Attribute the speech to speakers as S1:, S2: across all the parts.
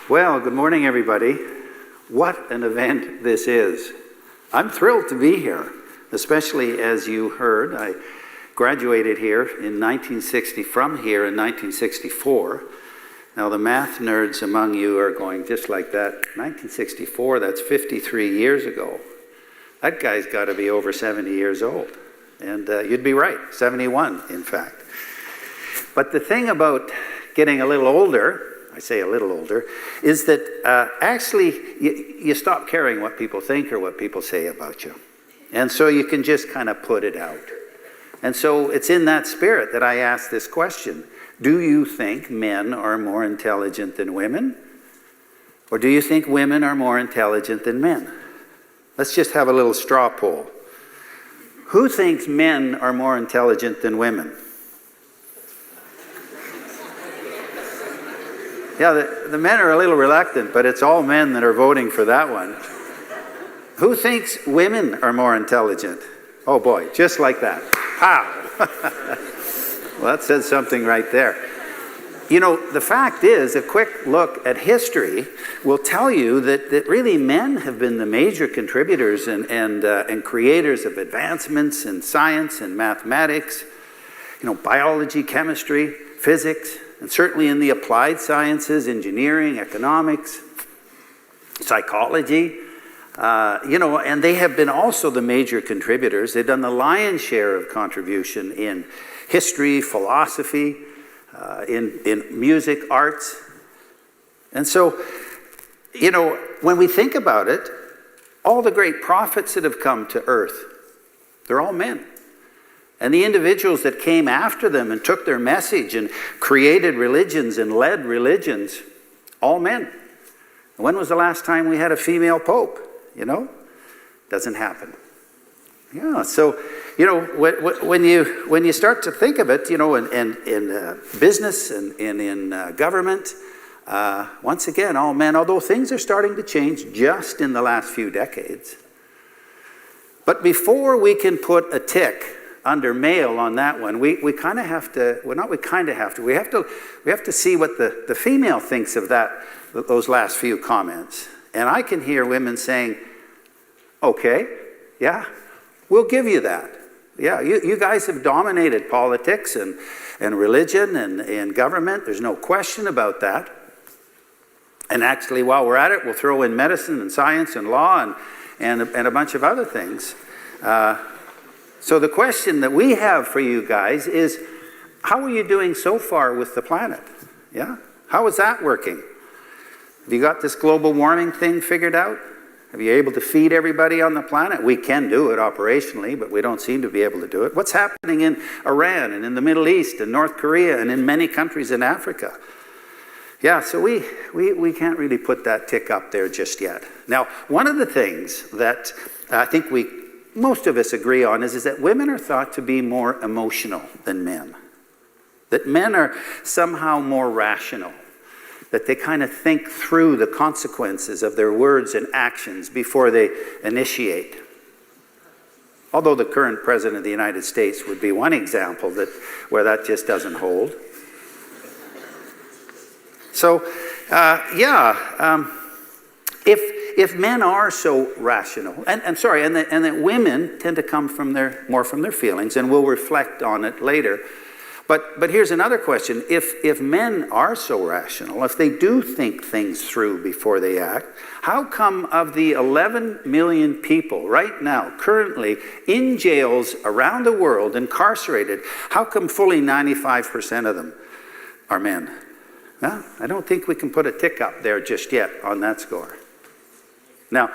S1: Well, good morning, everybody. What an event this is. I'm thrilled to be here, especially as you heard. I graduated here in 1960, from here in 1964. Now, the math nerds among you are going just like that. 1964, that's 53 years ago. That guy's got to be over 70 years old. And you'd be right, 71, in fact. But the thing about getting a little older, I say a little older, is that actually you stop caring what people think or what people say about you. And so you can just kind of put it out. And so it's in that spirit that I ask this question. Do you think men are more intelligent than women? Or do you think women are more intelligent than men? Let's just have a little straw poll. Who thinks men are more intelligent than women? Yeah, the men are a little reluctant, but it's all men that are voting for that one. Who thinks women are more intelligent? Oh boy, just like that. Pow! Well, that says something right there. You know, the fact is, a quick look at history will tell you that really men have been the major contributors and creators of advancements in science and mathematics, biology, chemistry, physics, and certainly in the applied sciences, engineering, economics, psychology, and they have been also the major contributors. They've done the lion's share of contribution in history, philosophy, in music, arts. And so, when we think about it, all the great prophets that have come to earth, they're all men. And the individuals that came after them and took their message and created religions and led religions, all men. When was the last time we had a female pope? Doesn't happen. Yeah, so, when you start to think of it, in business and in government, once again, all men, although things are starting to change just in the last few decades. But before we can put a tick under male on that one, we kind of have to, well, not we kind of have to, we have to see what the female thinks of those last few comments. And I can hear women saying, okay, yeah, we'll give you that. Yeah, you guys have dominated politics and religion and government. There's no question about that. And actually, while we're at it, we'll throw in medicine and science and law and a bunch of other things. So the question that we have for you guys is, how are you doing so far with the planet? Yeah? How is that working? Have you got this global warming thing figured out? Are you able to feed everybody on the planet? We can do it operationally, but we don't seem to be able to do it. What's happening in Iran and in the Middle East and North Korea and in many countries in Africa? Yeah, so we can't really put that tick up there just yet. Now, one of the things that I think most of us agree on is that women are thought to be more emotional than men. That men are somehow more rational. That they kind of think through the consequences of their words and actions before they initiate. Although the current president of the United States would be one example where that just doesn't hold. So, if men are so rational, and that women tend to come more from their feelings, and we'll reflect on it later. But here's another question. If men are so rational, if they do think things through before they act, how come of the 11 million people right now currently in jails around the world, incarcerated, how come fully 95% of them are men? Well, I don't think we can put a tick up there just yet on that score. Now,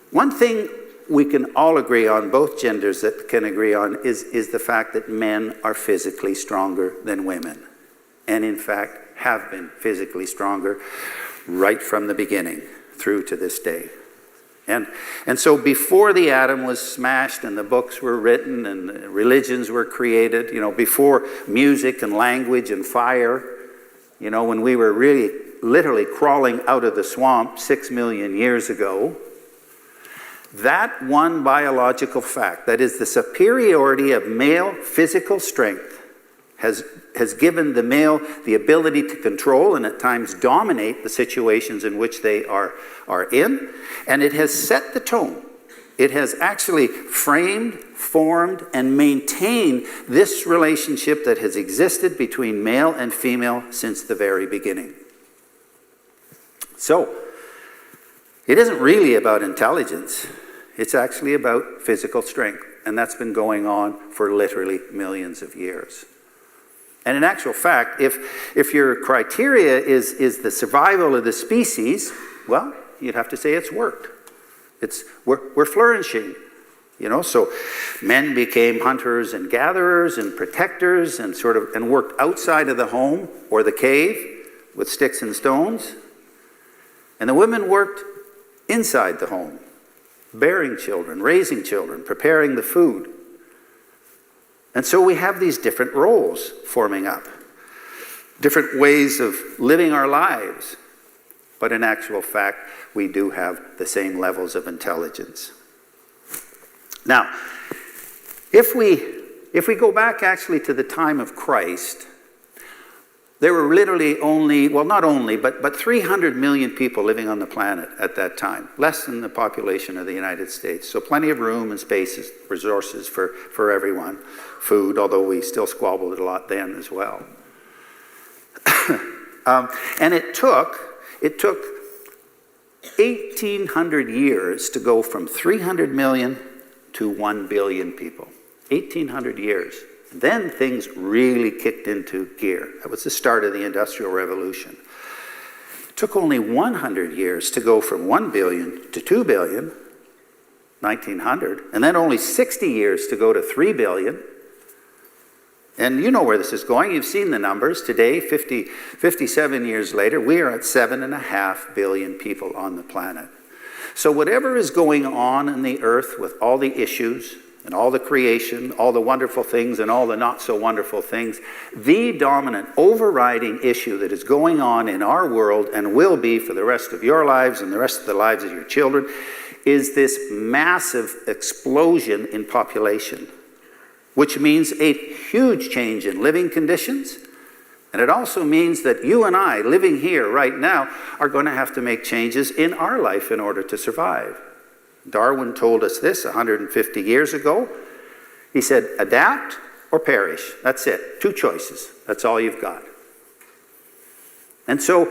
S1: one thing we can all agree on, both genders that can agree on, is the fact that men are physically stronger than women. And in fact, have been physically stronger right from the beginning through to this day. And so before the atom was smashed and the books were written and religions were created, before music and language and fire, when we were really literally crawling out of the swamp 6 million years ago, that one biological fact, that is the superiority of male physical strength, has given the male the ability to control and at times dominate the situations in which they are in. And it has set the tone. It has actually framed, formed, and maintained this relationship that has existed between male and female since the very beginning. So, it isn't really about intelligence. It's actually about physical strength. And that's been going on for literally millions of years. And in actual fact, if your criteria is the survival of the species, well, you'd have to say it's worked. We're flourishing, so men became hunters and gatherers and protectors and worked outside of the home or the cave with sticks and stones. And the women worked inside the home, bearing children, raising children, preparing the food. And so we have these different roles forming up, different ways of living our lives. But in actual fact, we do have the same levels of intelligence. Now, if we go back actually to the time of Christ, there were literally but 300 million people living on the planet at that time, less than the population of the United States. So plenty of room and spaces, resources for everyone. Food, although we still squabbled a lot then as well. And it took 1,800 years to go from 300 million to 1 billion people. 1,800 years. Then things really kicked into gear. That was the start of the Industrial Revolution. It took only 100 years to go from 1 billion to 2 billion, 1900, and then only 60 years to go to 3 billion. And you know where this is going. You've seen the numbers. Today, 57 years later, we are at 7.5 billion people on the planet. So whatever is going on in the earth with all the issues and all the creation, all the wonderful things and all the not so wonderful things, the dominant overriding issue that is going on in our world and will be for the rest of your lives and the rest of the lives of your children is this massive explosion in population, which means a huge change in living conditions. And it also means that you and I, living here right now, are going to have to make changes in our life in order to survive. Darwin told us this 150 years ago. He said, adapt or perish. That's it. 2 choices. That's all you've got. And so,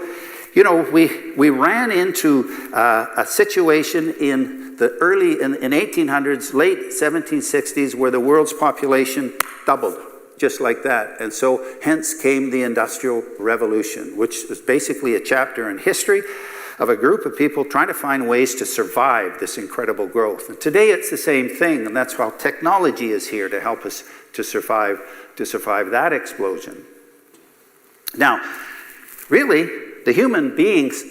S1: we ran into a situation in the in 1800s, late 1760s, where the world's population doubled, just like that. And so hence came the Industrial Revolution, which is basically a chapter in history of a group of people trying to find ways to survive this incredible growth. And today it's the same thing, and that's how technology is here to help us to survive that explosion. Now, really, the human beings,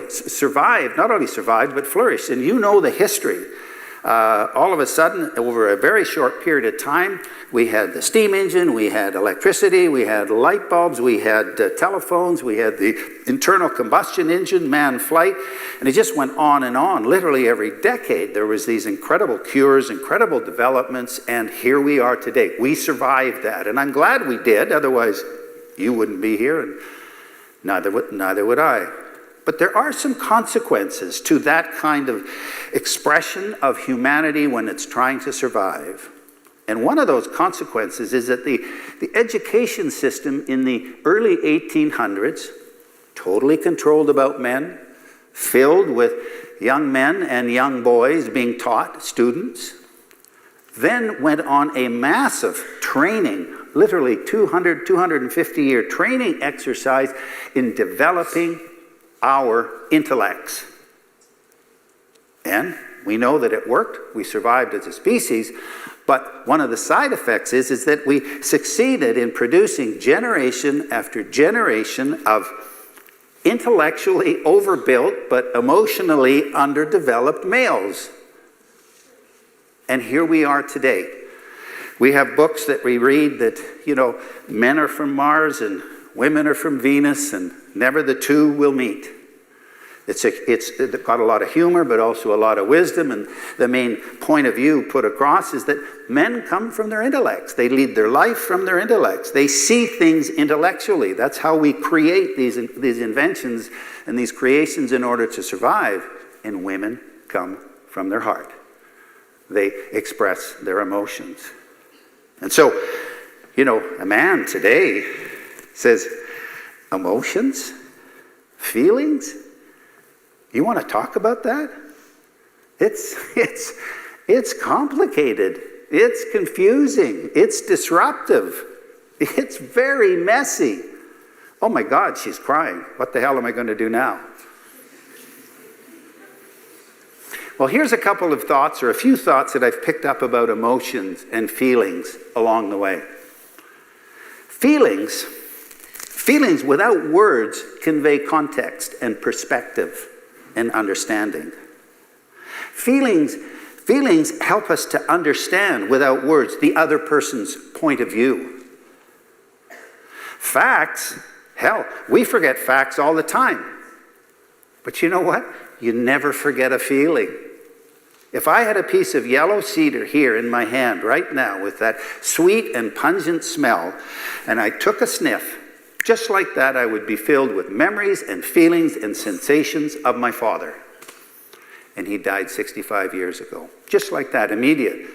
S1: survived, not only survived, but flourished. And you know the history. All of a sudden, over a very short period of time, we had the steam engine, we had electricity, we had light bulbs, we had telephones, we had the internal combustion engine, manned flight, and it just went on and on. Literally every decade, there was these incredible cures, incredible developments, and here we are today. We survived that, and I'm glad we did. Otherwise, you wouldn't be here, and neither would I. But there are some consequences to that kind of expression of humanity when it's trying to survive. And one of those consequences is that the education system in the early 1800s, totally controlled about men, filled with young men and young boys being taught, students, then went on a massive training, literally 250-year training exercise in developing our intellects. And we know that it worked. We survived as a species. But one of the side effects is that we succeeded in producing generation after generation of intellectually overbuilt but emotionally underdeveloped males. And here we are today. We have books that we read that, men are from Mars and women are from Venus and never the two will meet. It's got a lot of humor, but also a lot of wisdom. And the main point of view put across is that men come from their intellects. They lead their life from their intellects. They see things intellectually. That's how we create these inventions and these creations in order to survive. And women come from their heart. They express their emotions. And so, a man today says, emotions? Feelings? You want to talk about that? It's complicated. It's confusing. It's disruptive. It's very messy. Oh my God, she's crying. What the hell am I going to do now? Well, here's a couple of thoughts, or a few thoughts that I've picked up about emotions and feelings along the way. Feelings without words convey context and perspective and understanding. Feelings help us to understand without words the other person's point of view. Facts, hell, we forget facts all the time. But you know what? You never forget a feeling. If I had a piece of yellow cedar here in my hand right now with that sweet and pungent smell, and I took a sniff, just like that, I would be filled with memories and feelings and sensations of my father. And he died 65 years ago. Just like that, immediate.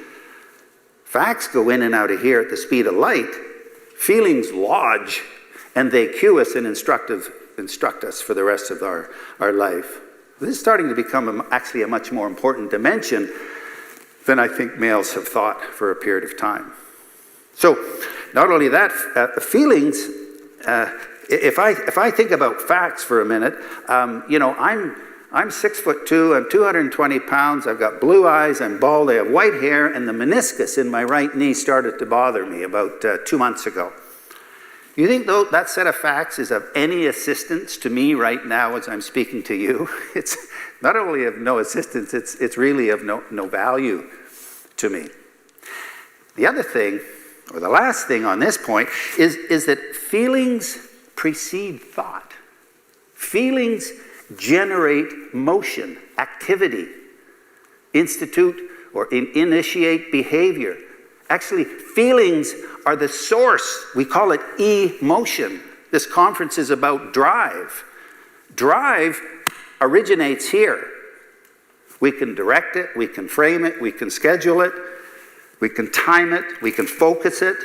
S1: Facts go in and out of here at the speed of light. Feelings lodge, and they cue us and instruct us for the rest of our life. This is starting to become actually a much more important dimension than I think males have thought for a period of time. So, not only that, feelings... If I think about facts for a minute, I'm 6'2", I'm 220 pounds, I've got blue eyes, I'm bald, I have white hair, and the meniscus in my right knee started to bother me about 2 months ago. You think though that set of facts is of any assistance to me right now as I'm speaking to you? It's not only of no assistance, it's really of no value to me. The other thing, or the last thing on this point, is that feelings precede thought. Feelings generate motion, activity, institute or initiate behavior. Actually, feelings are the source. We call it emotion. This conference is about drive. Drive originates here. We can direct it, we can frame it, we can schedule it, we can time it, we can focus it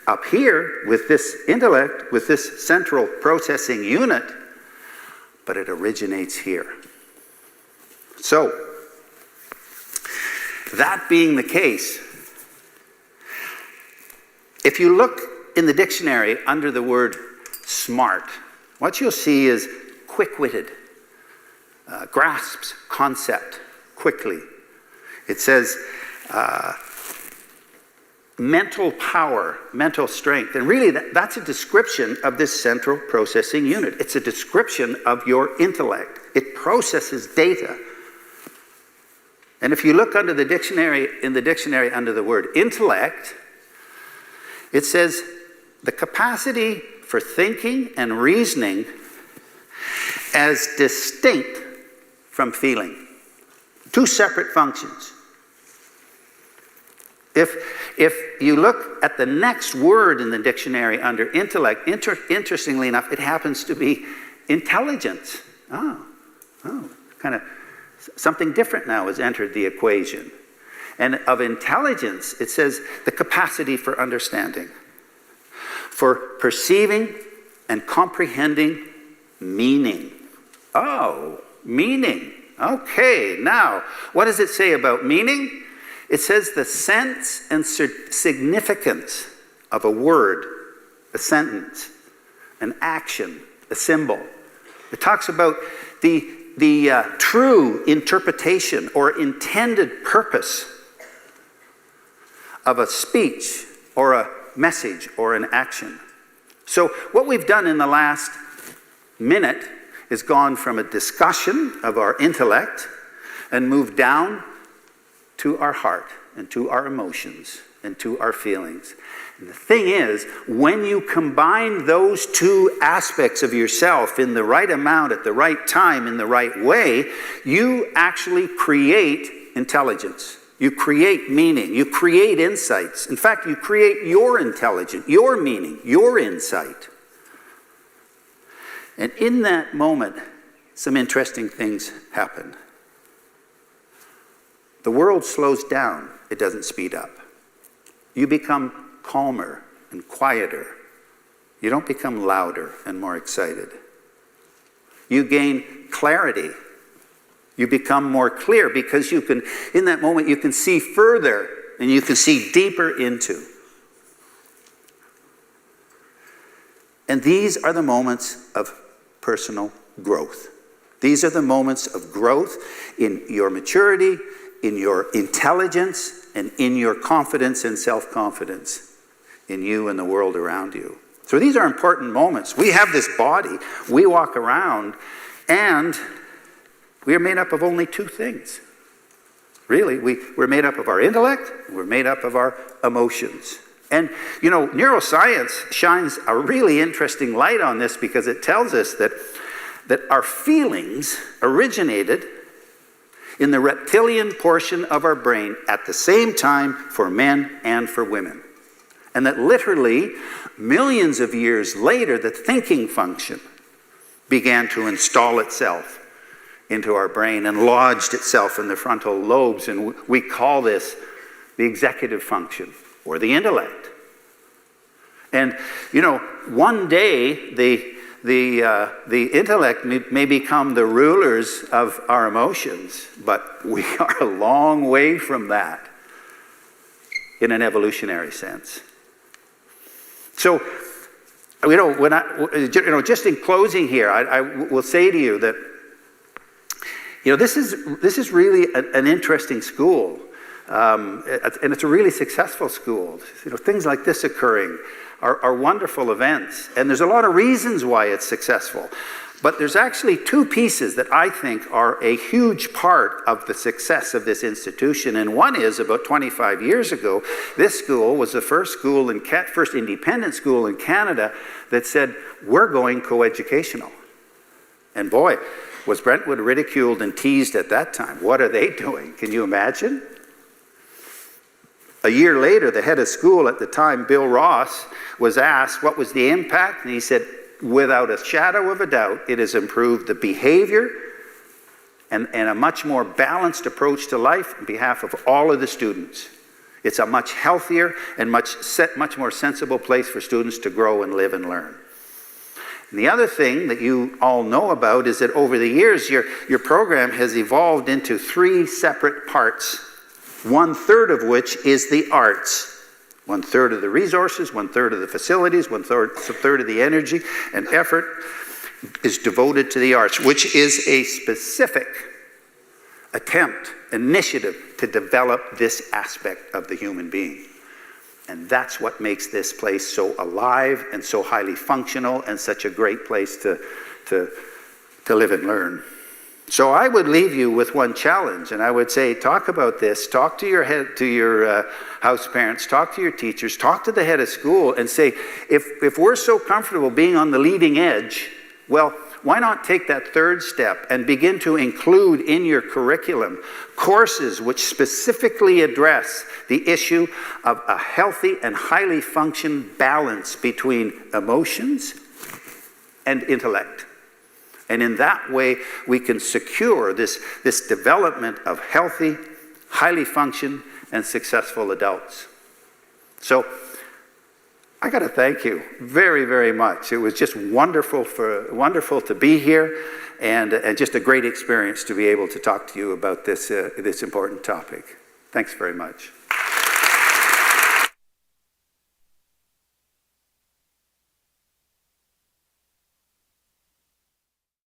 S1: up here with this intellect, with this central processing unit, but it originates here. So, that being the case, if you look in the dictionary under the word smart, what you'll see is quick-witted, grasps concept quickly. It says mental power, mental strength. And really, that's a description of this central processing unit. It's a description of your intellect. It processes data. And if you look under the dictionary, in the dictionary under the word intellect, it says the capacity for thinking and reasoning as distinct from feeling. Two separate functions. If you look at the next word in the dictionary under intellect, interestingly enough, it happens to be intelligence. Oh, kind of something different now has entered the equation. And of intelligence, it says the capacity for understanding, for perceiving and comprehending meaning. Oh, meaning. Okay, now, what does it say about meaning? It says the sense and significance of a word, a sentence, an action, a symbol. It talks about the true interpretation or intended purpose of a speech or a message or an action. So what we've done in the last minute is gone from a discussion of our intellect and moved down to our heart and to our emotions. and to our feelings. And the thing is, when you combine those two aspects of yourself in the right amount, at the right time, in the right way, you actually create intelligence. You create meaning. You create insights. In fact, you create your intelligence, your meaning, your insight. And in that moment, some interesting things happen. The world slows down. It doesn't speed up. You become calmer and quieter. You don't become louder and more excited. You gain clarity. You become more clear because you can, in that moment, you can see further and you can see deeper into. And these are the moments of personal growth. These are the moments of growth in your maturity, in your intelligence, and in your confidence and self-confidence in you and the world around you. So these are important moments. We have this body. We walk around, and we are made up of only two things. Really, we're made up of our intellect, we're made up of our emotions. And, you know, neuroscience shines a really interesting light on this because it tells us that our feelings originated in the reptilian portion of our brain at the same time for men and for women. And that literally millions of years later, the thinking function began to install itself into our brain and lodged itself in the frontal lobes. And we call this the executive function or the intellect. And, you know, one day the intellect may become the rulers of our emotions, but we are a long way from that in an evolutionary sense. So, you know, just in closing here, I will say to you that, you know, this is really an interesting school, and it's a really successful school. You know, things like this occurring are wonderful events, and there's a lot of reasons why it's successful. But there's actually two pieces that I think are a huge part of the success of this institution. And one is, about 25 years ago, this school was the first independent school in Canada that said, we're going coeducational. And boy, was Brentwood ridiculed and teased at that time. What are they doing? Can you imagine? A year later, the head of school at the time, Bill Ross, was asked what was the impact, and he said, without a shadow of a doubt, it has improved the behavior and a much more balanced approach to life on behalf of all of the students. It's a much healthier and much more sensible place for students to grow and live and learn. And the other thing that you all know about is that over the years, your program has evolved into 3 separate parts, 1/3 of which is the arts. 1/3 of the resources, 1/3 of the facilities, 1/3 of the energy and effort is devoted to the arts, which is a specific initiative to develop this aspect of the human being. And that's what makes this place so alive and so highly functional and such a great place to live and learn. So I would leave you with one challenge, and I would say, talk about this, talk to your house parents, talk to your teachers, talk to the head of school, and say, if we're so comfortable being on the leading edge, well, why not take that 3rd step and begin to include in your curriculum courses which specifically address the issue of a healthy and highly functioning balance between emotions and intellect. And in that way, we can secure this development of healthy, highly functioning, and successful adults. So I got to thank you very, very much. It was just wonderful to be here, and just a great experience to be able to talk to you about this important topic. Thanks very much.